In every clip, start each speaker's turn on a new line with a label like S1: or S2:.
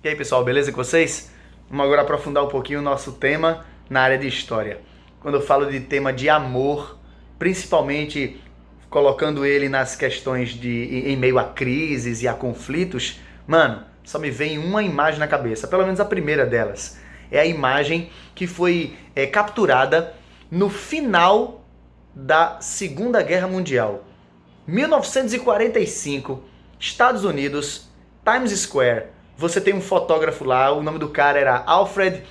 S1: E aí pessoal, beleza com vocês? Vamos agora aprofundar um pouquinho o nosso tema na área de história. Quando eu falo de tema de amor, principalmente colocando ele nas questões em meio a crises e a conflitos, mano, só me vem uma imagem na cabeça, pelo menos a primeira delas. É a imagem que foi capturada no final da Segunda Guerra Mundial. 1945, Estados Unidos, Times Square. Você tem um fotógrafo lá, o nome do cara era Alfred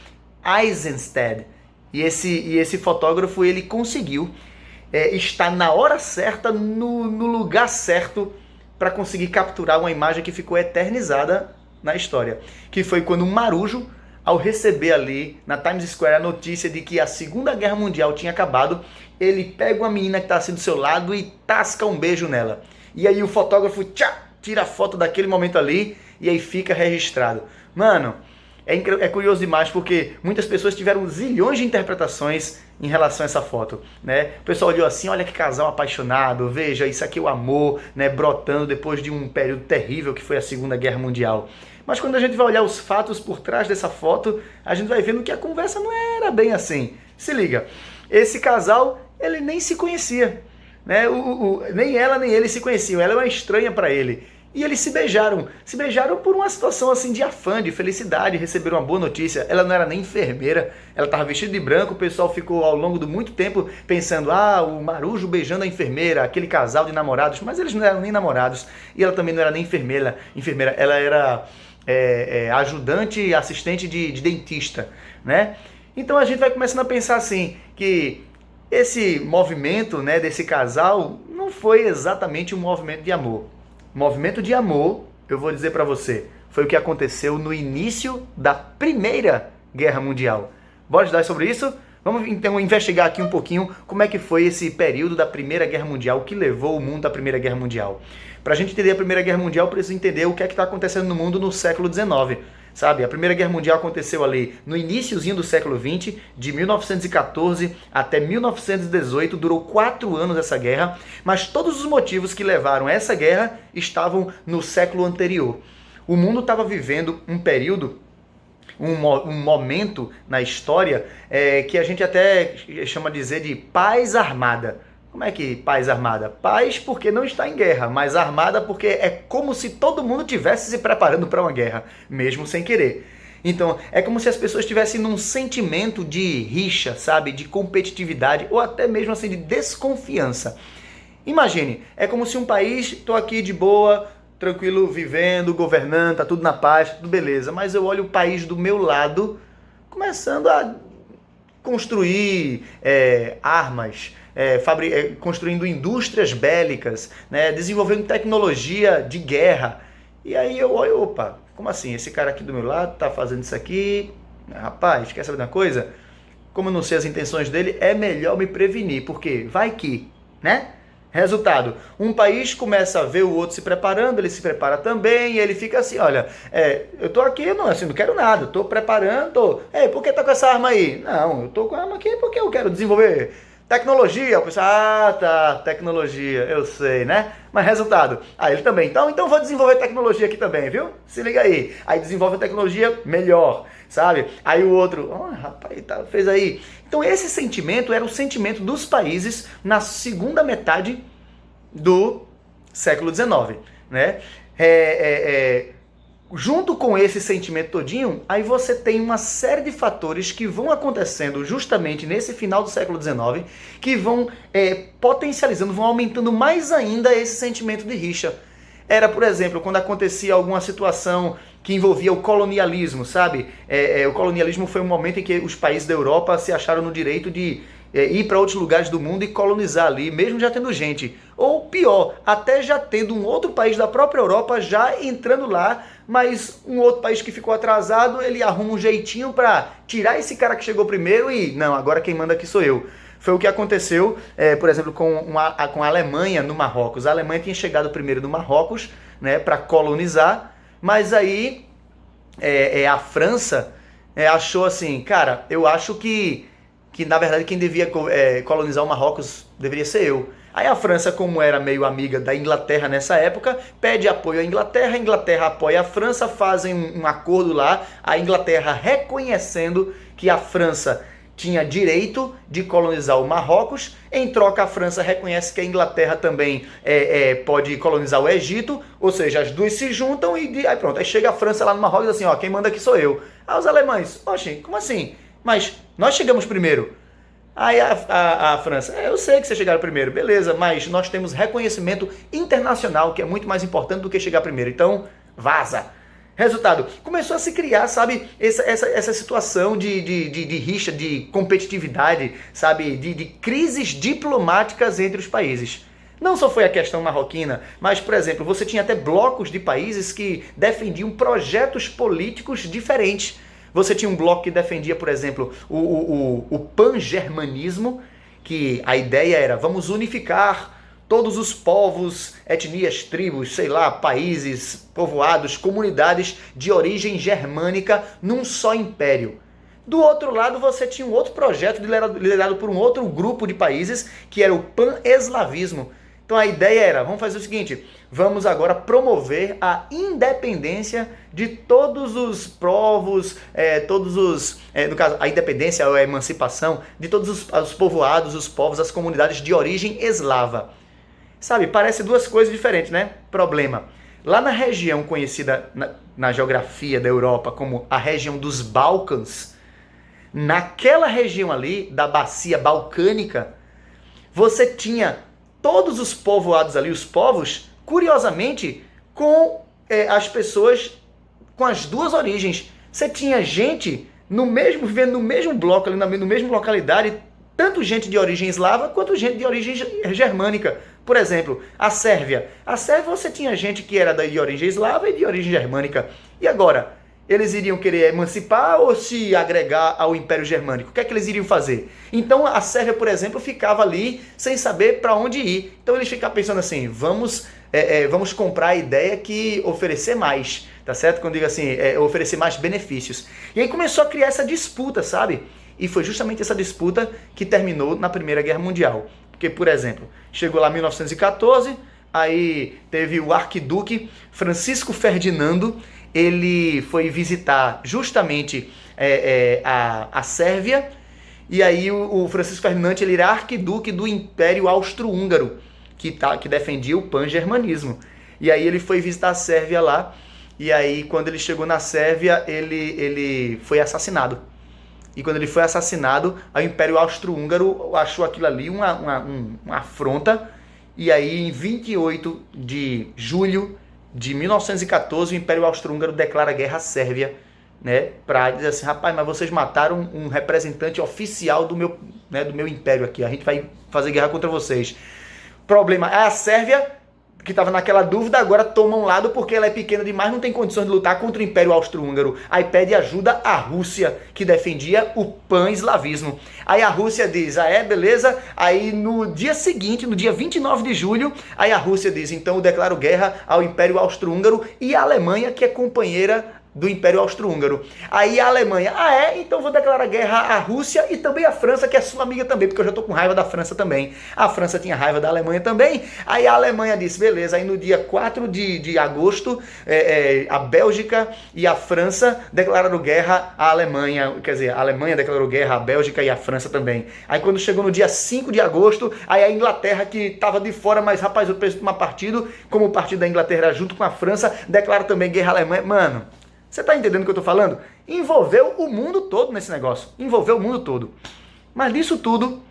S1: Eisenstadt. E esse fotógrafo, ele conseguiu estar na hora certa, no lugar certo, para conseguir capturar uma imagem que ficou eternizada na história. Que foi quando um marujo, ao receber ali na Times Square a notícia de que a Segunda Guerra Mundial tinha acabado, ele pega uma menina que está assim do seu lado e tasca um beijo nela. E aí o fotógrafo tira a foto daquele momento ali e aí fica registrado. Mano, é curioso demais porque muitas pessoas tiveram zilhões de interpretações em relação a essa foto, né? O pessoal olhou assim, olha que casal apaixonado, veja, isso aqui é o amor, né, brotando depois de um período terrível que foi a Segunda Guerra Mundial. Mas quando a gente vai olhar os fatos por trás dessa foto, a gente vai vendo que a conversa não era bem assim. Se liga, esse casal, ele nem se conhecia, né? Nem ela nem ele se conheciam, ela era uma estranha para ele. E eles se beijaram por uma situação assim de afã, de felicidade, receberam uma boa notícia. Ela não era nem enfermeira, ela estava vestida de branco, o pessoal ficou ao longo de muito tempo pensando, o marujo beijando a enfermeira, aquele casal de namorados, mas eles não eram nem namorados, e ela também não era nem enfermeira, ela era ajudante, assistente de dentista, né? Então a gente vai começando a pensar assim, que esse movimento, né, desse casal não foi exatamente um movimento de amor. Movimento de amor, eu vou dizer para você, foi o que aconteceu no início da Primeira Guerra Mundial. Bora estudar sobre isso? Vamos então investigar aqui um pouquinho como é que foi esse período da Primeira Guerra Mundial, o que levou o mundo à Primeira Guerra Mundial. Para a gente entender a Primeira Guerra Mundial, precisa entender o que é que está acontecendo no mundo no século XIX. Sabe, a Primeira Guerra Mundial aconteceu ali no iniciozinho do século XX, de 1914 até 1918, durou 4 anos essa guerra, mas todos os motivos que levaram a essa guerra estavam no século anterior. O mundo estava vivendo um período, um momento na história que a gente até chama de dizer de paz armada. Como é que paz armada? Paz porque não está em guerra, mas armada porque é como se todo mundo estivesse se preparando para uma guerra, mesmo sem querer. Então, é como se as pessoas estivessem num sentimento de rixa, sabe? De competitividade ou até mesmo assim de desconfiança. Imagine, é como se um país, estou aqui de boa, tranquilo, vivendo, governando, tá tudo na paz, tudo beleza, mas eu olho o país do meu lado começando a construir armas, construindo indústrias bélicas, né, desenvolvendo tecnologia de guerra. E aí eu olho, opa, como assim? Esse cara aqui do meu lado tá fazendo isso aqui? Rapaz, quer saber de uma coisa? Como eu não sei as intenções dele, é melhor me prevenir, porque vai que, né? Resultado, um país começa a ver o outro se preparando, ele se prepara também, e ele fica assim, olha, eu tô aqui, eu não quero nada, eu tô preparando, por que tá com essa arma aí? Não, eu tô com a arma aqui porque eu quero desenvolver tecnologia. O pessoal, tá, tecnologia, eu sei, né? Mas resultado, ele também, então vou desenvolver tecnologia aqui também, viu? Se liga aí, aí desenvolve a tecnologia melhor, sabe? Aí o outro, rapaz, fez aí. Então esse sentimento era o sentimento dos países na segunda metade do século XIX, né? Junto com esse sentimento todinho, aí você tem uma série de fatores que vão acontecendo justamente nesse final do século XIX, que vão potencializando, vão aumentando mais ainda esse sentimento de rixa. Era, por exemplo, quando acontecia alguma situação que envolvia o colonialismo, sabe? O colonialismo foi um momento em que os países da Europa se acharam no direito de ir para outros lugares do mundo e colonizar ali, mesmo já tendo gente. Ou pior, até já tendo um outro país da própria Europa já entrando lá, mas um outro país que ficou atrasado, ele arruma um jeitinho para tirar esse cara que chegou primeiro e, não, agora quem manda aqui sou eu. Foi o que aconteceu, por exemplo, com a Alemanha no Marrocos. A Alemanha tinha chegado primeiro no Marrocos, né, para colonizar, mas aí a França achou assim, cara, eu acho que na verdade quem devia colonizar o Marrocos deveria ser eu. Aí a França, como era meio amiga da Inglaterra nessa época, pede apoio à Inglaterra, a Inglaterra apoia a França, fazem um acordo lá, a Inglaterra reconhecendo que a França tinha direito de colonizar o Marrocos, em troca a França reconhece que a Inglaterra também pode colonizar o Egito, ou seja, as duas se juntam e aí pronto, aí chega a França lá no Marrocos e diz assim, ó, quem manda aqui sou eu. Aí os alemães, oxe, como assim? Mas nós chegamos primeiro. Aí a França, eu sei que vocês chegaram primeiro, beleza, mas nós temos reconhecimento internacional, que é muito mais importante do que chegar primeiro, então vaza. Resultado, começou a se criar, sabe, essa situação de rixa, de competitividade, sabe, de crises diplomáticas entre os países. Não só foi a questão marroquina, mas, por exemplo, você tinha até blocos de países que defendiam projetos políticos diferentes. Você tinha um bloco que defendia, por exemplo, o pan-germanismo, que a ideia era, vamos unificar todos os povos, etnias, tribos, sei lá, países, povoados, comunidades de origem germânica num só império. Do outro lado, você tinha um outro projeto liderado por um outro grupo de países, que era o pan-eslavismo. Então a ideia era, vamos fazer o seguinte, vamos agora promover a independência de todos os povos, no caso, a independência ou a emancipação de todos os povoados, os povos, as comunidades de origem eslava. Sabe, parece duas coisas diferentes, né? Problema. Lá na região conhecida na geografia da Europa como a região dos Balcãs, naquela região ali, da bacia balcânica, você tinha todos os povoados ali, os povos, curiosamente, com as pessoas com as duas origens. Você tinha gente vivendo no mesmo bloco, ali na mesma localidade, tanto gente de origem eslava quanto gente de origem germânica. Por exemplo, a Sérvia. A Sérvia você tinha gente que era de origem eslava e de origem germânica. E agora? Eles iriam querer emancipar ou se agregar ao Império Germânico? O que é que eles iriam fazer? Então a Sérvia, por exemplo, ficava ali sem saber para onde ir. Então eles ficavam pensando assim, vamos comprar a ideia que oferecer mais, tá certo? Quando eu digo assim, oferecer mais benefícios. E aí começou a criar essa disputa, sabe? E foi justamente essa disputa que terminou na Primeira Guerra Mundial. Porque, por exemplo, chegou lá 1914, aí teve o arquiduque Francisco Ferdinando, ele foi visitar justamente a Sérvia, e aí o Francisco Ferdinando ele era arquiduque do Império Austro-Húngaro, que defendia o pan-germanismo. E aí ele foi visitar a Sérvia lá, e aí quando ele chegou na Sérvia, ele foi assassinado. E quando ele foi assassinado, o Império Austro-Húngaro achou aquilo ali uma afronta, e aí em 28 de julho de 1914, o Império Austro-Húngaro declara guerra à Sérvia, né, para dizer assim, rapaz, mas vocês mataram um representante oficial do meu império aqui, a gente vai fazer guerra contra vocês. Problema, a Sérvia, que estava naquela dúvida, agora toma um lado porque ela é pequena demais, não tem condições de lutar contra o Império Austro-Húngaro. Aí pede ajuda à Rússia, que defendia o pan-eslavismo. Aí a Rússia diz, beleza? Aí no dia seguinte, no dia 29 de julho, aí a Rússia diz, então eu declaro guerra ao Império Austro-Húngaro e à Alemanha, que é companheira do Império Austro-Húngaro. Aí a Alemanha, então vou declarar guerra à Rússia e também à França, que é sua amiga também, porque eu já tô com raiva da França também. A França tinha raiva da Alemanha também. Aí a Alemanha disse, beleza, aí no dia 4 de agosto, a Bélgica e a França declararam guerra à Alemanha, quer dizer, a Alemanha declarou guerra à Bélgica e à França também. Aí quando chegou no dia 5 de agosto, aí a Inglaterra, que estava de fora, mas rapaz, eu preciso tomar partido, como o partido da Inglaterra junto com a França, declara também guerra à Alemanha. Mano, você tá entendendo o que eu tô falando? Envolveu o mundo todo nesse negócio. Envolveu o mundo todo. Mas disso tudo,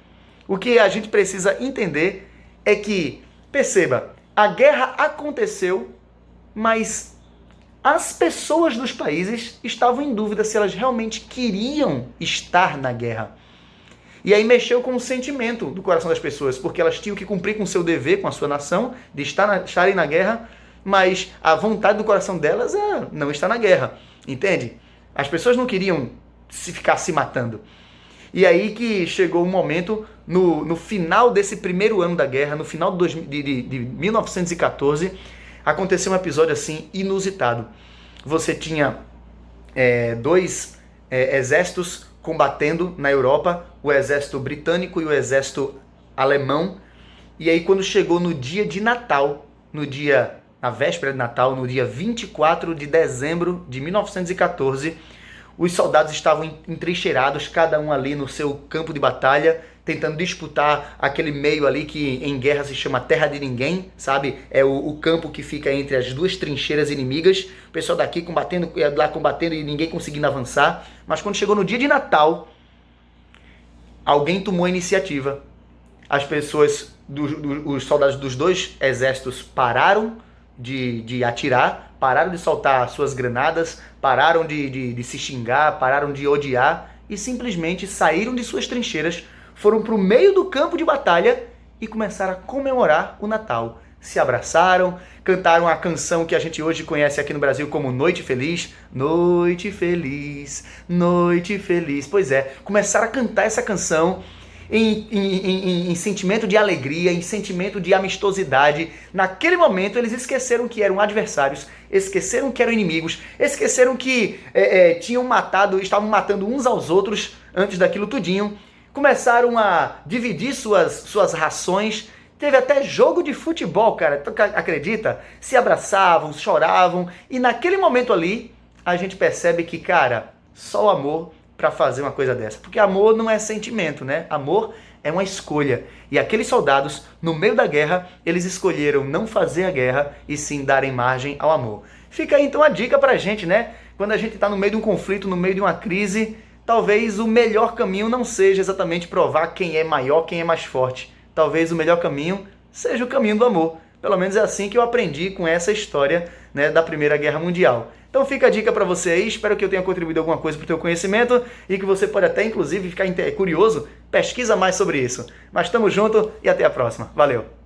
S1: o que a gente precisa entender é que, perceba, a guerra aconteceu, mas as pessoas dos países estavam em dúvida se elas realmente queriam estar na guerra. E aí mexeu com o sentimento do coração das pessoas, porque elas tinham que cumprir com o seu dever, com a sua nação, de estarem na guerra, mas a vontade do coração delas é não estar na guerra, entende? As pessoas não queriam ficar se matando. E aí que chegou um momento, no final desse primeiro ano da guerra, no final de 1914, aconteceu um episódio assim inusitado. Você tinha dois exércitos combatendo na Europa, o exército britânico e o exército alemão, E aí quando chegou no dia de Natal, na véspera de Natal, no dia 24 de dezembro de 1914, os soldados estavam entrincheirados, cada um ali no seu campo de batalha, tentando disputar aquele meio ali que em guerra se chama terra de ninguém, sabe? É o campo que fica entre as duas trincheiras inimigas, o pessoal daqui combatendo, lá combatendo e ninguém conseguindo avançar. Mas quando chegou no dia de Natal, alguém tomou a iniciativa. As pessoas, os soldados dos dois exércitos pararam de atirar, pararam de soltar suas granadas, pararam de se xingar, pararam de odiar e simplesmente saíram de suas trincheiras, foram para o meio do campo de batalha e começaram a comemorar o Natal. Se abraçaram, cantaram a canção que a gente hoje conhece aqui no Brasil como Noite Feliz. Noite Feliz, Noite Feliz. Pois é, começaram a cantar essa canção em sentimento de alegria, em sentimento de amistosidade. Naquele momento eles esqueceram que eram adversários, esqueceram que eram inimigos, esqueceram que estavam matando uns aos outros antes daquilo tudinho. Começaram a dividir suas rações. Teve até jogo de futebol, cara, tu acredita? Se abraçavam, choravam, e naquele momento ali a gente percebe que, cara, só o amor para fazer uma coisa dessa. Porque amor não é sentimento, né? Amor é uma escolha. E aqueles soldados, no meio da guerra, eles escolheram não fazer a guerra e sim darem margem ao amor. Fica aí então a dica pra gente, né? Quando a gente tá no meio de um conflito, no meio de uma crise, talvez o melhor caminho não seja exatamente provar quem é maior, quem é mais forte. Talvez o melhor caminho seja o caminho do amor. Pelo menos é assim que eu aprendi com essa história, né, da Primeira Guerra Mundial. Então fica a dica para você aí, espero que eu tenha contribuído alguma coisa para o teu conhecimento e que você pode até, inclusive, ficar curioso, pesquisa mais sobre isso. Mas tamo junto e até a próxima. Valeu!